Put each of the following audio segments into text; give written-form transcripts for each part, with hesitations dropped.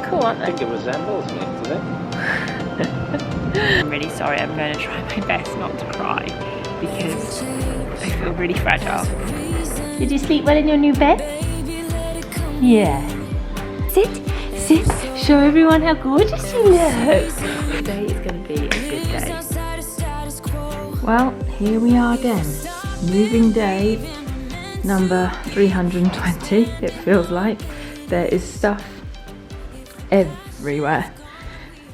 cool, aren't I they? think it resembles me, does it? I'm really sorry, I'm going to try my best not to cry because I feel really fragile. Did you sleep well in your new bed? Yeah. Sit, show everyone how gorgeous you look. Today is going to be a good day. Well, here we are again. Moving day number 320, it feels like. There is stuff everywhere.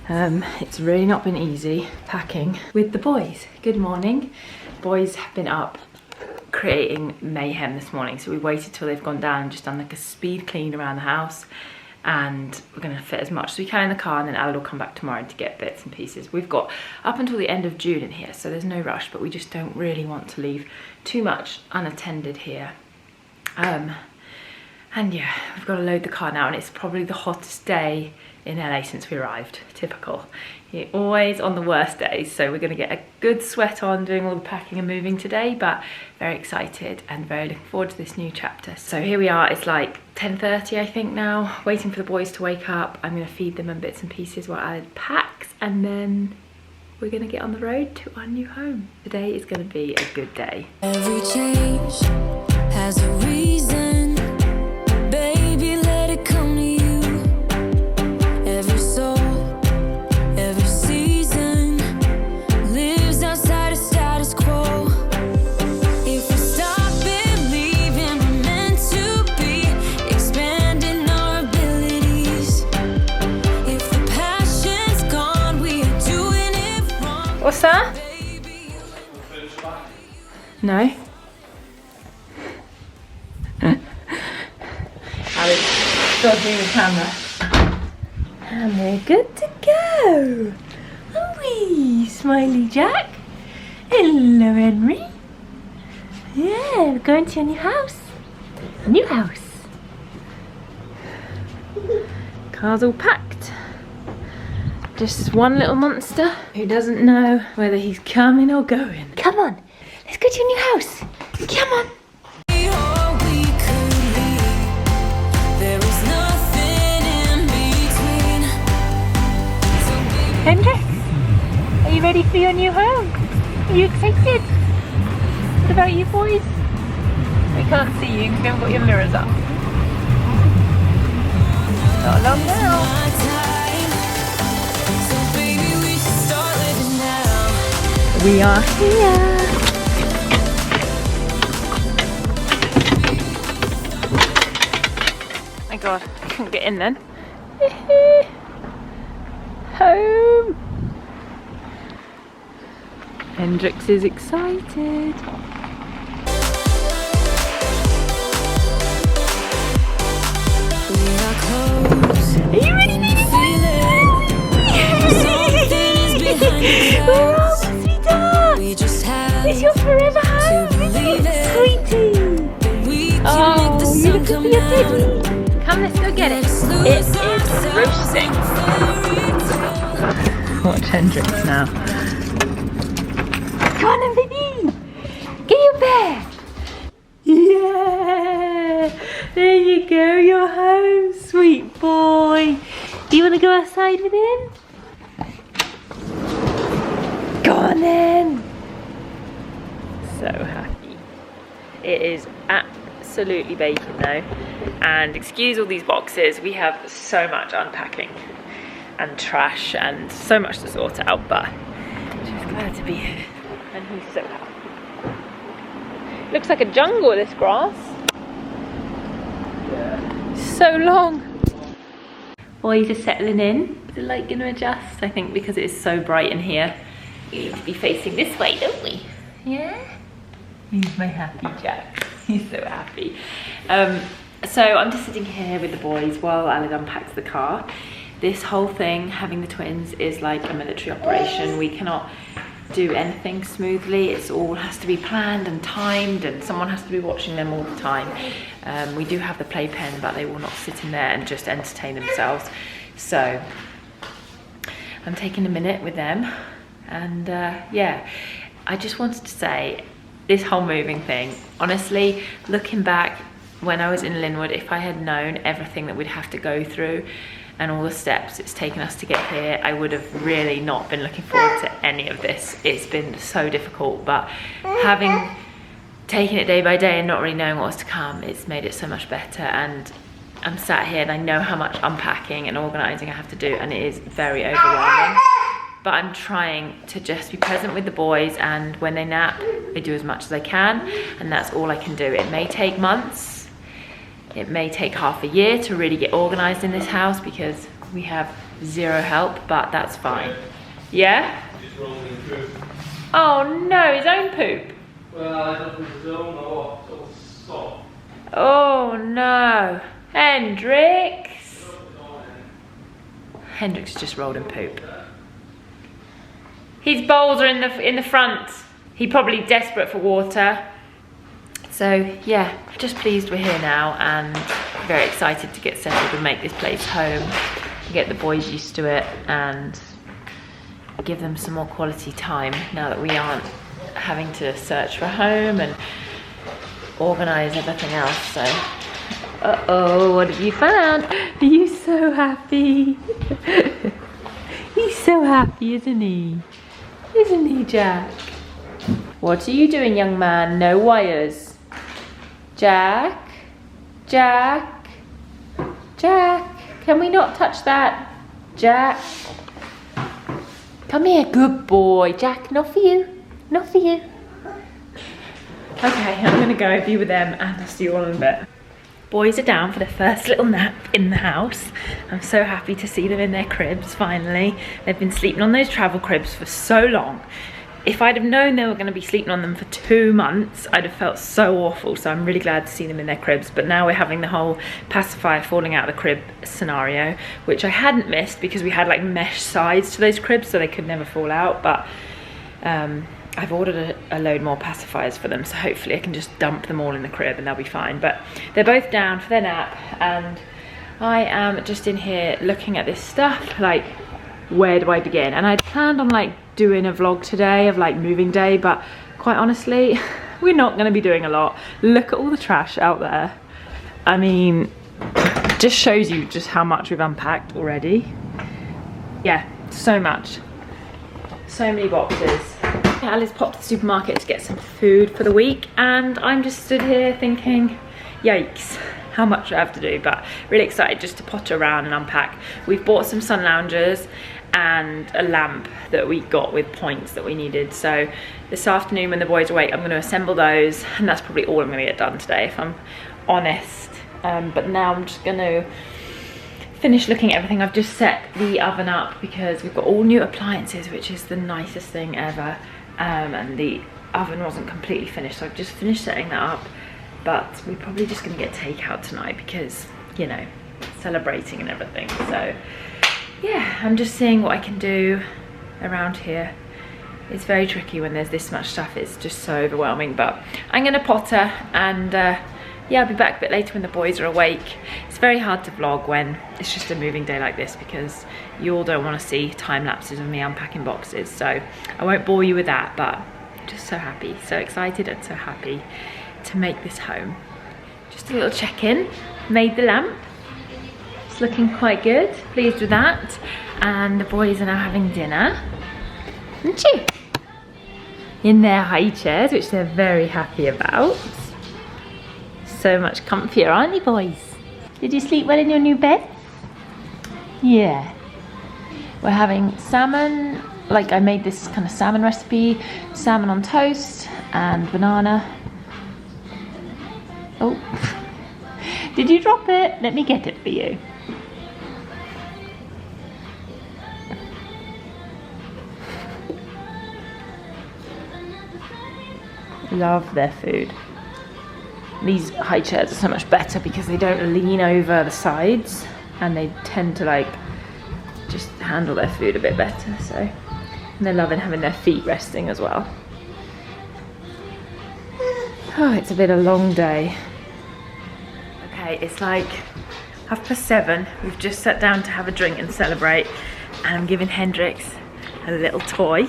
It's really not been easy packing with the boys. Good morning. Boys have been up creating mayhem this morning, so we waited till they've gone down and just done like a speed clean around the house, and we're going to fit as much as we can in the car, and then Ali will come back tomorrow to get bits and pieces. We've got up until the end of June in here, so there's no rush, but we just don't really want to leave too much unattended here. And yeah, we've got to load the car now, and it's probably the hottest day in LA since we arrived. Typical. You're always on the worst days, so we're going to get a good sweat on doing all the packing and moving today, but very excited and very looking forward to this new chapter. So here we are, it's like 10:30 I think now, waiting for the boys to wake up. I'm going to feed them in bits and pieces while Ali packs, and then we're going to get on the road to our new home. Today is going to be a good day. Every change has a reason. Baby, let it come to you. Every soul, every season lives outside of status quo. If we stop believing we're meant to be, expanding our abilities. If the passion's gone, we are doing it wrong. What's that? No? Alex, dodging the camera. And we're good to go. Aren't we, Smiley Jack? Hello, Henry. Yeah, we're going to your new house. New house. Car's all packed. Just one little monster who doesn't know whether he's coming or going. Come on, let's go to your new house. Come on. Hendrix, are you ready for your new home? Are you excited? What about you boys? We can't see you because we haven't got your mirrors up. Not long now. We are here. My God, I couldn't get in then. Home. Hendrix is excited. Are you ready, baby? We're home, sweetheart. It's your forever home, isn't it, sweetie? Oh, you looking for your teddy? Come, let's go get it. It is roasting. Watch Hendrix now. Come on then, baby. Get your bear. Yeah. There you go. You're home, sweet boy. Do you want to go outside with him? Go on then. So happy. It is absolutely baking though. And excuse all these boxes. We have so much unpacking and trash and so much to sort out, but just glad to be here, and he's so happy. Looks like a jungle, this grass. Yeah. So long. Boys are settling in. Is the light going to adjust? I think because it is so bright in here, we need to be facing this way, don't we? Yeah? He's my happy Jack. He's so happy. So I'm just sitting here with the boys while Alex unpacks the car. This whole thing, having the twins, is like a military operation. We cannot do anything smoothly. It all has to be planned and timed, and someone has to be watching them all the time. We do have the playpen, but they will not sit in there and just entertain themselves. So I'm taking a minute with them, and yeah, I just wanted to say, this whole moving thing, honestly, looking back when I was in Linwood, if I had known everything that we'd have to go through, and all the steps it's taken us to get here, I would have really not been looking forward to any of this. It's been so difficult, but having taken it day by day and not really knowing what was to come, it's made it so much better. And I'm sat here and I know how much unpacking and organising I have to do, and it is very overwhelming. But I'm trying to just be present with the boys, and when they nap, I do as much as I can, and that's all I can do. It may take months, it may take half a year to really get organised in this house because we have zero help, but that's fine. Yeah? Oh no, his own poop. Well, I don't think his own or stop. Oh no. Hendrix. Hendrix just rolled in poop. His bowls are in the front. He's probably desperate for water. So yeah, just pleased we're here now and very excited to get settled and make this place home. Get the boys used to it and give them some more quality time now that we aren't having to search for a home and organise everything else. So, uh-oh, what have you found? Are you so happy? He's so happy, isn't he? Isn't he, Jack? What are you doing, young man? No wires. Jack? Jack? Jack? Can we not touch that? Jack? Come here, good boy. Jack, not for you. Not for you. Okay, I'm gonna go be with them and I'll see you all in a bit. Boys are down for their first little nap in the house. I'm so happy to see them in their cribs finally. They've been sleeping on those travel cribs for so long. If I'd have known they were going to be sleeping on them for 2 months, I'd have felt so awful. So I'm really glad to see them in their cribs. But now we're having the whole pacifier falling out of the crib scenario, which I hadn't missed because we had like mesh sides to those cribs so they could never fall out. But I've ordered a load more pacifiers for them, so hopefully I can just dump them all in the crib and they'll be fine. But they're both down for their nap and I am just in here looking at this stuff, like, where do I begin? And I planned on like doing a vlog today of like moving day, but quite honestly, we're not gonna be doing a lot. Look at all the trash out there. I mean, just shows you just how much we've unpacked already. Yeah, so much. So many boxes. Alice popped to the supermarket to get some food for the week and I'm just stood here thinking, yikes, how much I have to do, but really excited just to potter around and unpack. We've bought some sun loungers and a lamp that we got with points that we needed. So this afternoon when the boys are awake, I'm gonna assemble those and that's probably all I'm gonna get done today if I'm honest. But now I'm just gonna finish looking at everything. I've just set the oven up because we've got all new appliances, which is the nicest thing ever. And the oven wasn't completely finished, so I've just finished setting that up. But we're probably just gonna get takeout tonight because, you know, celebrating and everything. So yeah, I'm just seeing what I can do around here. It's very tricky when there's this much stuff, it's just so overwhelming, but I'm gonna potter and yeah, I'll be back a bit later when the boys are awake. It's very hard to vlog when it's just a moving day like this because you all don't want to see time lapses of me unpacking boxes, so I won't bore you with that, but I'm just so happy, so excited and so happy to make this home. Just a little check-in, made the lamp. It's looking quite good, pleased with that. And the boys are now having dinner, aren't you? In their high chairs, which they're very happy about. So much comfier, aren't you boys? Did you sleep well in your new bed? Yeah. We're having salmon, like I made this kind of salmon recipe, salmon on toast and banana. Oh, did you drop it? Let me get it for you. Love their food. These high chairs are so much better because they don't lean over the sides and they tend to like just handle their food a bit better. So, and they're loving having their feet resting as well. Oh, it's a bit of a long day. Okay, it's like 7:30. We've just sat down to have a drink and celebrate, and I'm giving Hendrix a little toy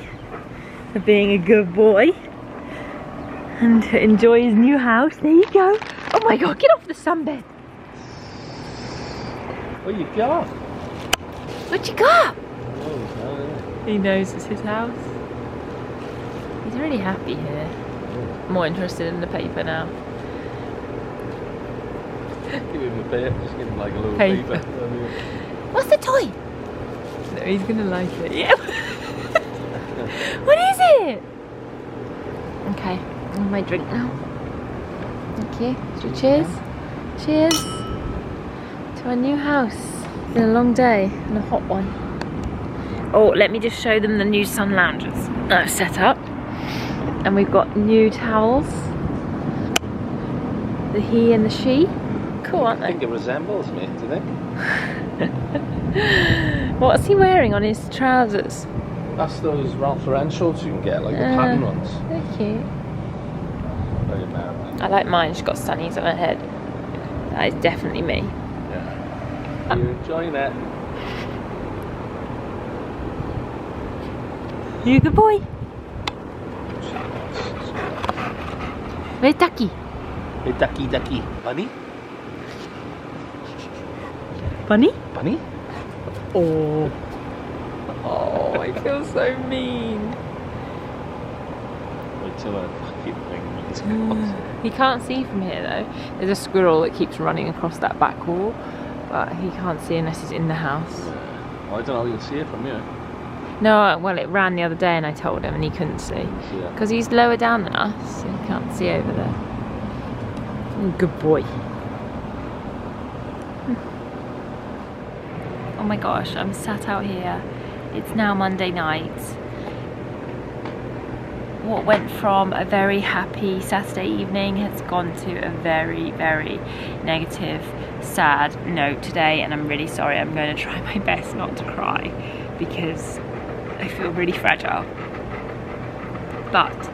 for being a good boy and to enjoy his new house. There you go. Oh my god, get off the sunbed. Well, you got. What you got? Oh, He knows it's his house. He's really happy here. More interested in the paper now. give him a paper, just give him like a little Paper. paper. What's the toy? No, he's gonna like it. Yeah. What is it? Okay, I have my drink now. Thank you. So cheers. Cheers to our new house. It's been a long day and a hot one. Oh, let me just show them the new sun loungers that I've set up. And we've got new towels. The he and the she. Cool, aren't I think they? it resembles me, do you think? What's he wearing on his trousers? That's those Ralph Lauren shorts you can get, like the pattern ones. They're cute. Very American. I like mine, she's got sunnies on her head. That is definitely me. Yeah. You're enjoying it. You a good boy? Where's Ducky? Hey, ducky, ducky. Bunny? Bunny? Bunny? Oh. Oh, I feel so mean. Wait till that fucking thing runs across. He can't see from here though. There's a squirrel that keeps running across that back wall, but he can't see unless he's in the house. Well, I don't know, you'll see it from here. No, well, it ran the other day and I told him and he couldn't see. Yeah. Because he's lower down than us, so he can't see over there. Good boy. Oh my gosh, I'm sat out here. It's now Monday night. What went from a very happy Saturday evening has gone to a very, very negative, sad note today, and I'm really sorry. I'm going to try my best not to cry because I feel really fragile. But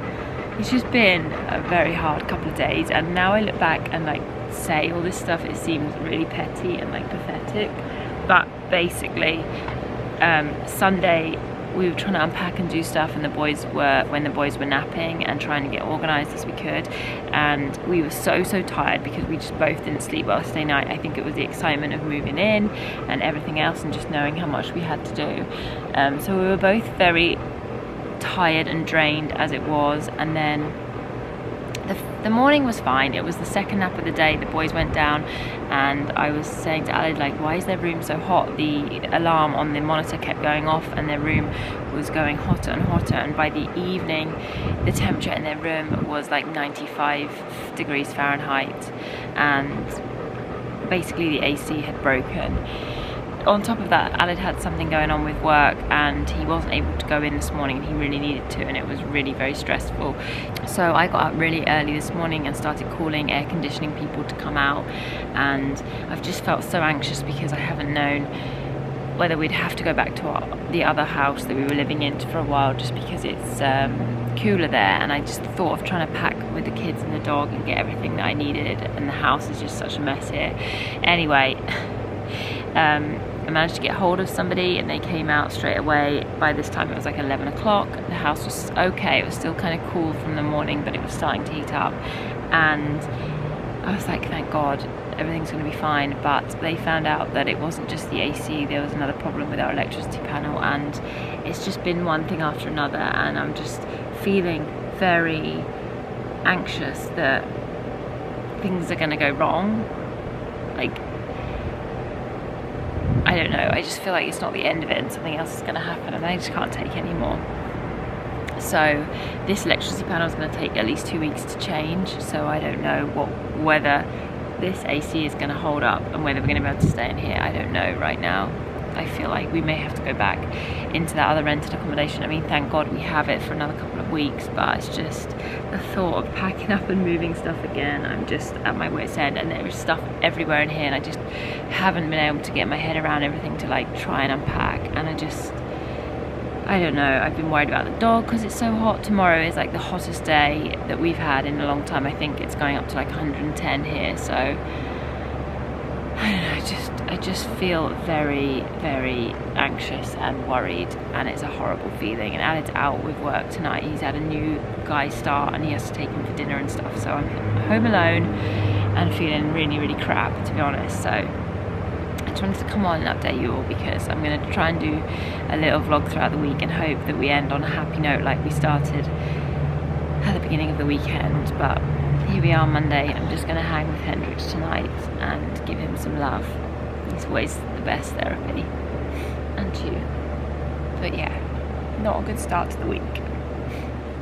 it's just been a very hard couple of days, and now I look back and like say all this stuff, it seems really petty and like pathetic. But basically, Sunday we were trying to unpack and do stuff, and when the boys were napping and trying to get organised as we could, and we were so tired because we just both didn't sleep well yesterday night. I think it was the excitement of moving in and everything else and just knowing how much we had to do. So we were both very tired and drained as it was, and then the morning was fine. It was the second nap of the day. The boys went down and I was saying to Ali, like, why is their room so hot? The alarm on the monitor kept going off and their room was going hotter and hotter, and by the evening the temperature in their room was like 95 degrees Fahrenheit, and basically the AC had broken. On top of that, Aled had something going on with work and he wasn't able to go in this morning, and he really needed to, and it was really very stressful. So I got up really early this morning and started calling air conditioning people to come out, and I've just felt so anxious because I haven't known whether we'd have to go back to the other house that we were living in for a while, just because it's cooler there, and I just thought of trying to pack with the kids and the dog and get everything that I needed, and the house is just such a mess here. Anyway, I managed to get hold of somebody and they came out straight away. By this time it was like 11 o'clock. The house was okay. It was still kind of cool from the morning, but it was starting to heat up. And I was like, thank God, everything's going to be fine. But they found out that it wasn't just the AC. There was another problem with our electricity panel, and it's just been one thing after another. And I'm just feeling very anxious that things are going to go wrong. Like, I don't know, I just feel like it's not the end of it and something else is going to happen, and I just can't take any more. So this electricity panel is going to take at least 2 weeks to change, so I don't know whether this AC is going to hold up and whether we're going to be able to stay in here. I don't know right now. I feel like we may have to go back into that other rented accommodation. I mean, thank God we have it for another couple of weeks, but it's just the thought of packing up and moving stuff again. I'm just at my wit's end, and there is stuff everywhere in here, and I just haven't been able to get my head around everything to like try and unpack. And I don't know, I've bbeen worried about the dog because it's so hot. Tomorrow is like the hottest day that we've had in a long time. I think it's going up to like 110 here, so I don't know, I just feel very, very anxious and worried, and it's a horrible feeling. And Aled's out with work tonight. He's had a new guy start and he has to take him for dinner and stuff, so I'm home alone and feeling really, really crap, to be honest. So I just wanted to come on and update you all because I'm going to try and do a little vlog throughout the week and hope that we end on a happy note like we started at the beginning of the weekend. But here we are Monday. I'm just going to hang with Hendrix tonight and give him some love. He's always the best therapy. And you. But yeah, not a good start to the week.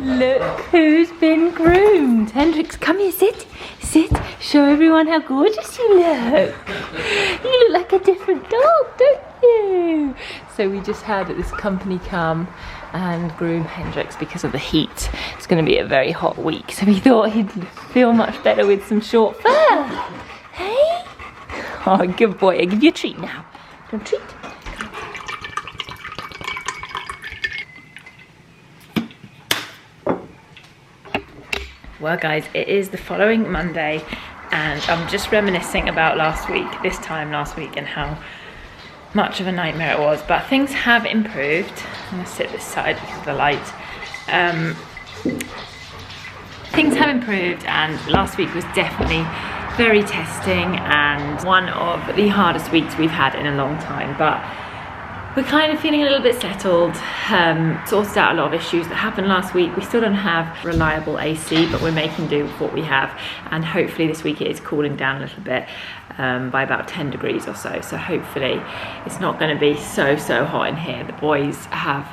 Look who's been groomed. Hendrix, come here, sit. Sit, show everyone how gorgeous you look. You look like a different dog, don't you? So we just had this company come and groom Hendrix because of the heat. It's going to be a very hot week, so we thought he'd feel much better with some short fur. Hey? Oh, good boy. I'll give you a treat now. Do you want a treat? Well guys, it is the following Monday and I'm just reminiscing about this time last week and how much of a nightmare it was, but things have improved. I'm gonna sit this side because of the light. Things have improved and last week was definitely very testing and one of the hardest weeks we've had in a long time, but we're kind of feeling a little bit settled, sorted out a lot of issues that happened last week. We still don't have reliable AC, but we're making do with what we have. And hopefully this week it is cooling down a little bit by about 10 degrees or so. So hopefully it's not going to be so hot in here. The boys have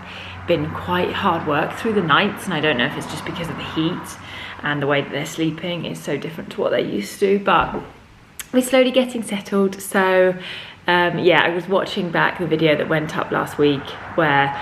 been quite hard work through the nights, and I don't know if it's just because of the heat and the way that they're sleeping is so different to what they're used to, but we're slowly getting settled. So yeah, I was watching back the video that went up last week where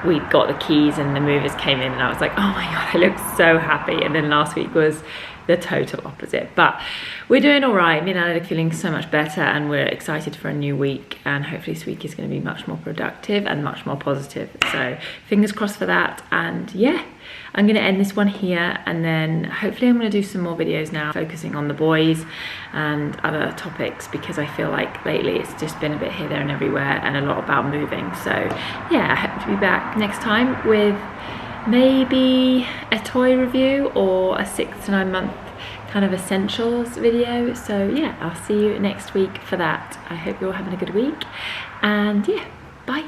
we got the keys and the movers came in and I was like, oh my god, I look so happy. And then last week was the total opposite. But we're doing all right. Me and Natalie are feeling so much better and we're excited for a new week, and hopefully this week is going to be much more productive and much more positive. So fingers crossed for that. And yeah, I'm going to end this one here, and then hopefully I'm going to do some more videos now focusing on the boys and other topics, because I feel like lately it's just been a bit here, there and everywhere and a lot about moving. So yeah, I hope to be back next time with maybe a toy review or a 6 to 9 month kind of essentials video. So yeah, I'll see you next week for that. I hope you're all having a good week, and yeah, bye.